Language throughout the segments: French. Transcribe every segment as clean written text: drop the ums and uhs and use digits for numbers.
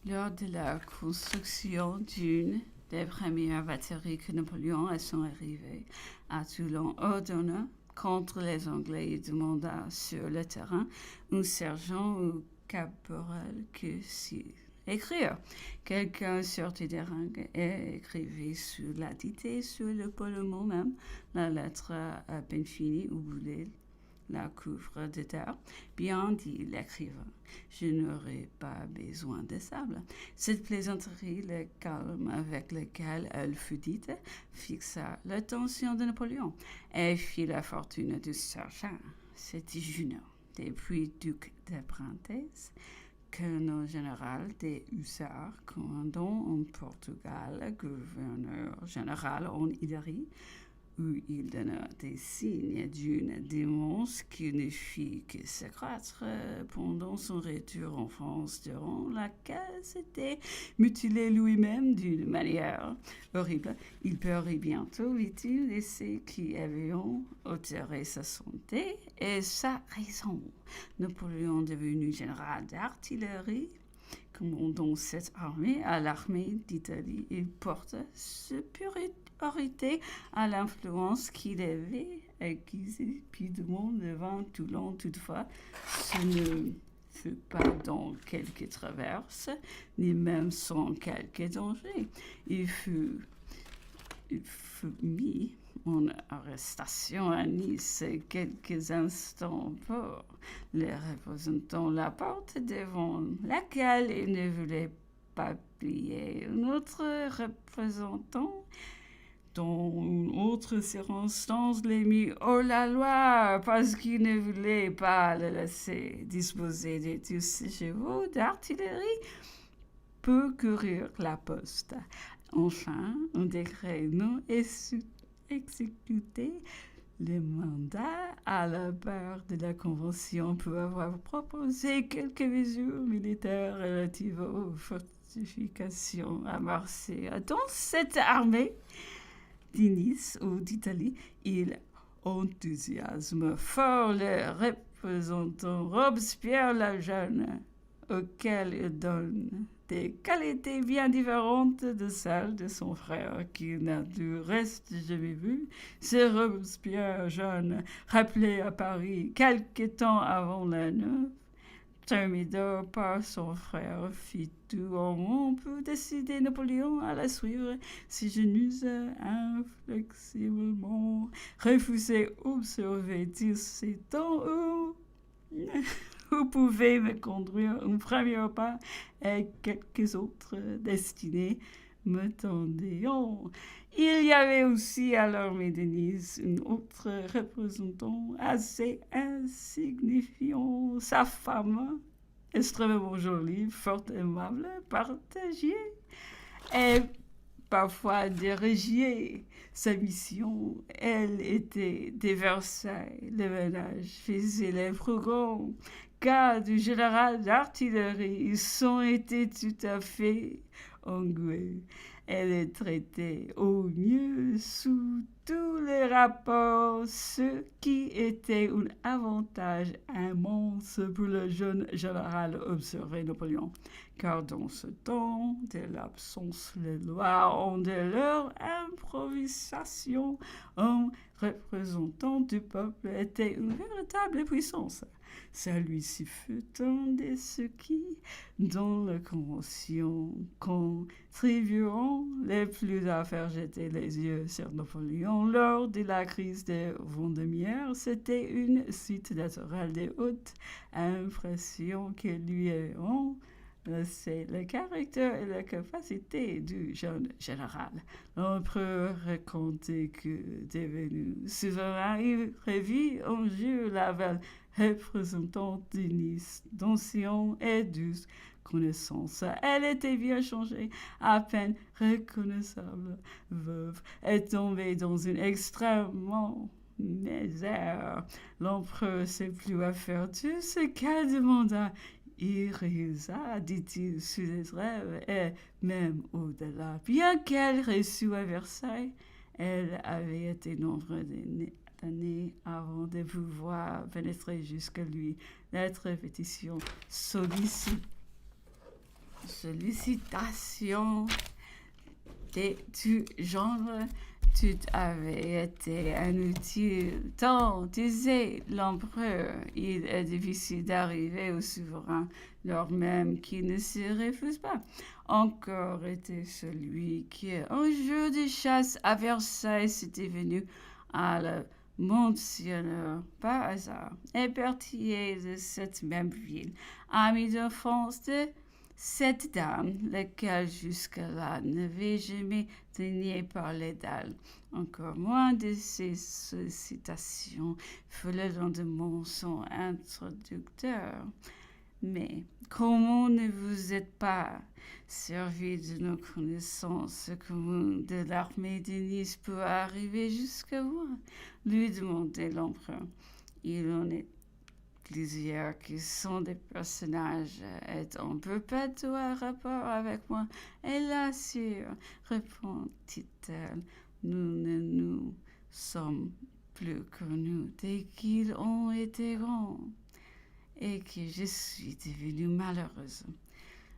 Lors de la construction d'une des premières batteries que Napoléon et son arrivée à Toulon ordonna contre les Anglais, il demanda sur le terrain un sergent ou caporal que s'y écrire. Quelqu'un sortit des rangs et écrivit sous la dictée sur le mot même la lettre à peine finie ou boulée la couvre de terre. Bien dit l'écrivain, je n'aurai pas besoin de sable. Cette plaisanterie, le calme avec lequel elle fut dite, fixa l'attention de Napoléon et fit la fortune du sergent. C'était Junot, depuis duc de Brantès, colonel général des hussards, commandant en Portugal, gouverneur général en Italie, où il donna des signes d'une démence qui ne fit que s'accroître pendant son retour en France, durant laquelle s'était mutilé lui-même d'une manière horrible. Il perdit bientôt victime de ceux qui avaient altéré sa santé et sa raison. Napoléon, devenu général d'artillerie, commandant cette armée à l'armée d'Italie, il porte supériorité à l'influence qu'il avait acquise rapidement devant Toulon. Toutefois, ce ne fut pas dans quelque traverse, ni même sans quelque danger. Il fut mis en arrestation à Nice quelques instants pour les représentants la porte devant laquelle il ne voulait pas plier. Un autre représentant, dans une autre circonstance, les mit hors la loi parce qu'il ne voulait pas le laisser disposer de tous ses chevaux d'artillerie pour courir la poste. Enfin, un décret non exécuté, le mandat à la barre de la Convention pour avoir proposé quelques mesures militaires relatives aux fortifications à Marseille. Dans cette armée de Nice ou d'Italie, il enthousiasme fort le représentant Robespierre le Jeune, auquel il donne des qualités bien différentes de celles de son frère, qu'il n'a du reste jamais vu. Ce Robespierre jeune, rappelé à Paris quelque temps avant la Neuve, Thermidor par son frère, fit tout au monde pour décider Napoléon à la suivre. Si je n'eus inflexiblement refusé observer tous ces temps où vous pouvez me conduire un premier pas et quelques autres destinées me tendaient. Il y avait aussi à l'armée de Nice un autre représentant assez insignifiant, sa femme, extrêmement jolie, fort aimable, partagée et parfois dirigeait sa mission. Elle était de Versailles. Le ménage faisait les frugons, car du général d'artillerie, ils ont été tout à fait engoués. Elle est traitée au mieux sous tous les rapports, ce qui était un avantage immense pour le jeune général, observait Napoléon, car dans ce temps de l'absence, les lois ont de leur improvisation. Un représentant du peuple était une véritable puissance. Celui-ci fut un de ceux qui, dans la Convention, contribueront les plus à faire jeter les yeux sur Napoléon. Lors de la crise de Vendémiaire, c'était une suite naturelle des hautes impressions que lui ont laissé le caractère et la capacité du jeune général. L'empereur racontait que, devenu souverain, il revit un jour la belle représentante de Nice, d'ancienne et douce connaissance. Elle était bien changée, à peine reconnaissable, veuve, et tombée dans une extrêmement misère. L'empereur sait plus à faire tout ce qu'elle demanda. Il réussa, dit-il, sous les rêves, et même au-delà. Bien qu'elle reçût à Versailles, elle avait été nombreux d'années avant de pouvoir pénétrer jusqu'à lui. Lettre pétition sollicite sollicitations de tout genre, tout avait été inutile. Tant disait l'empereur, il est difficile d'arriver au souverain, lors même qui ne se refuse pas. Encore était celui qui, un jour de chasse à Versailles, s'était venu à la Monseigneur par hasard, épertier de cette même ville, ami d'enfance de cette dame, laquelle jusque-là n'avait jamais daigné parler d'elle, encore moins de ses sollicitations, fut le lendemain son introducteur. Mais comment ne vous êtes pas servi de nos connaissances communes de l'armée de Nice pour arriver jusqu'à vous? Lui demandait l'empereur. Il en est plusieurs qui sont des personnages étant perpétuel rapport avec moi. Et là, sire, répondit-elle, nous ne nous sommes plus connus dès qu'ils ont été grands et que je suis devenue malheureuse.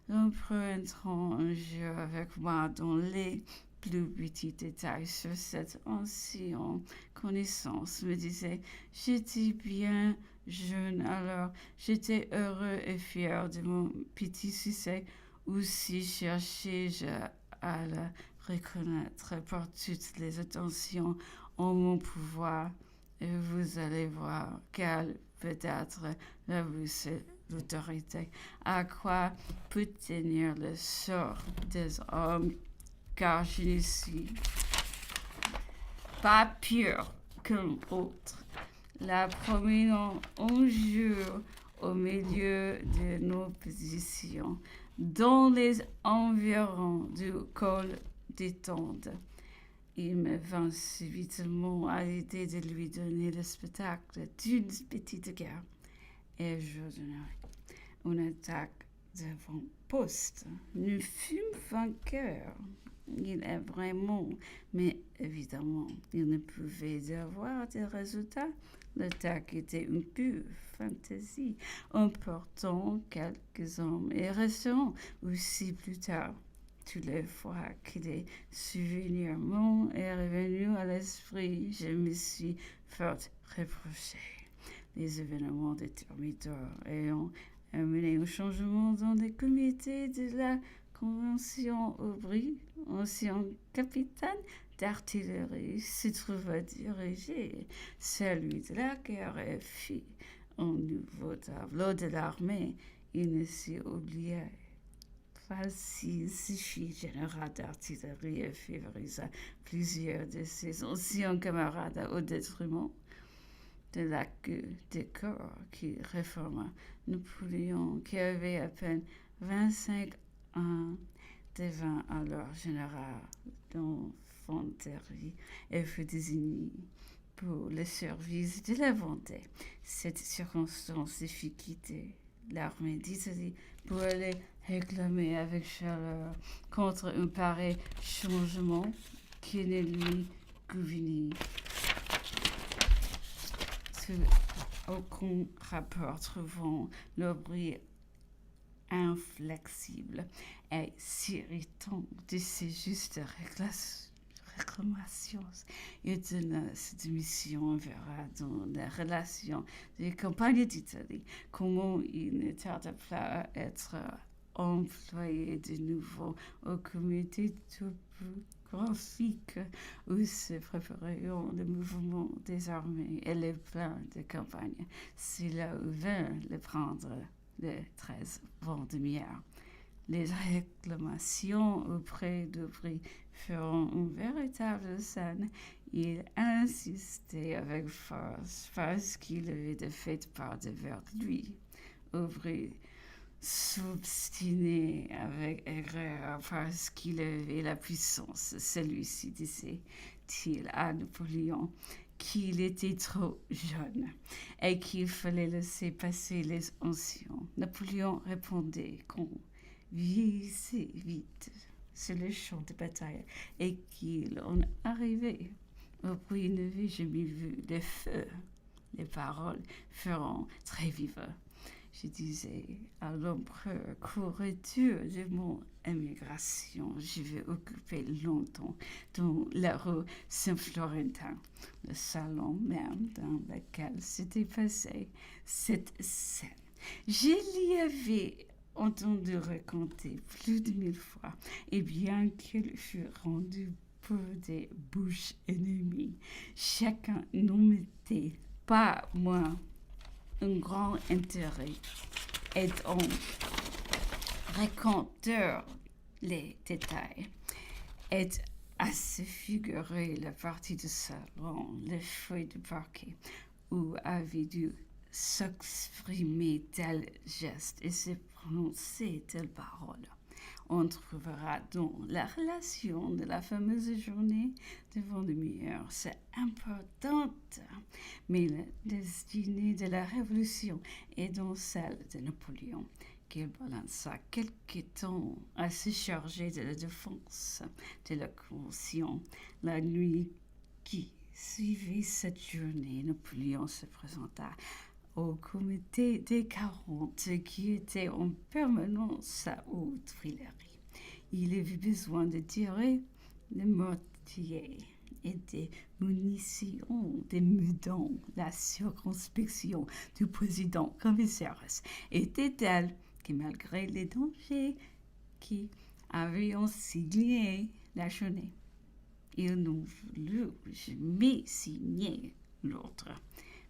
L'empereur entrant un jour avec moi dans les plus petits détails sur cette ancienne connaissance, me disait, j'étais bien jeune alors, j'étais heureux et fier de mon petit succès, aussi cherchais-je à le reconnaître par toutes les attentions en mon pouvoir, et vous allez voir quelle peut-être la l'autorité, à quoi peut tenir le sort des hommes, car je ne suis pas pur qu'un autre. La promenant un jour au milieu de nos positions, dans les environs du col des Tondes, il me vint subitement à l'idée de lui donner le spectacle d'une petite guerre. Et je donnerai une attaque d'avant-poste. Nous fûmes vainqueurs. Il est vraiment, mais évidemment, il ne pouvait y avoir de résultats. L'attaque était une pure fantaisie, emportant quelques hommes et restant aussi plus tard. Toutes les fois que des souvenirs m'ont est revenu à l'esprit, je me suis fait reprocher. Les événements déterminateurs ayant amené au changement dans les comités de la Convention Aubry, ancien capitaine d'artillerie, se trouva diriger celui de la guerre et fit un nouveau tableau de l'armée. Il ne s'y oubliait pas s'il suffit général d'artillerie et favorisa plusieurs de ses anciens camarades au détriment de la queue des corps qui réforma Napoléon, qui avait à peine 25 ans, devint alors général d'infanterie et fut désigné pour le service de la Vendée. Cette circonstance fit quitter l'armée d'Italie pour aller réclamer avec chaleur contre un pareil changement qui ne lui convenait aucun rapport, trouvant l'Aubry inflexible et s'irritant de ses justes réclamations. Il donna cette mission, on verra dans la relation des campagnes d'Italie, comment il ne tarda pas à être employé de nouveau au comité topographique où se préparaient le mouvement des armées et les plans de campagne. C'est là où vint le prendre le 13 Vendémiaire. Les réclamations auprès d'Aubry feront une véritable scène. Il insistait avec force parce qu'il avait de fait part devers lui. Aubry s'obstinait avec aigreur parce qu'il avait la puissance. Celui-ci disait-il à Napoléon qu'il était trop jeune et qu'il fallait laisser passer les anciens. Napoléon répondait qu'on vieillissait vite sur le champ de bataille et qu'il en arrivait. Aubry n'avait jamais vu le feu. Les paroles feront très vives. Je disais à l'empereur qu'aurais-tu de mon émigration? Je vais occuper longtemps dans la rue Saint-Florentin, le salon même dans lequel s'était passée cette scène. Je l'y avais entendu raconter plus de 1000 fois, et bien qu'elle fût rendue pour des bouches ennemies, chacun n'en mettait pas moins un grand intérêt et on raconteur les détails et à se figurer la partie du salon, les feuilles de parquet, où avait dû s'exprimer tel geste et se prononcer telle parole. On trouvera donc la relation de la fameuse journée de Vendémiaire, c'est importante, mais la destinée de la Révolution est dans celle de Napoléon, qui balança quelque temps à se charger de la défense de la Convention. La nuit qui suivait cette journée, Napoléon se présenta au comité des 40 qui était en permanence à Haute-Tuileries. Il avait besoin de tirer des mortiers et des munitions, des meudons. La circonspection du président commissaire était telle que malgré les dangers qui avaient enseigné la journée, il n'ont voulu jamais signer l'ordre,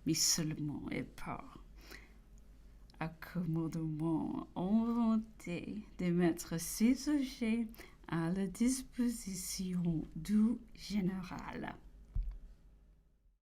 mais seulement et par accommodement inventé de mettre ces objets à la disposition du général.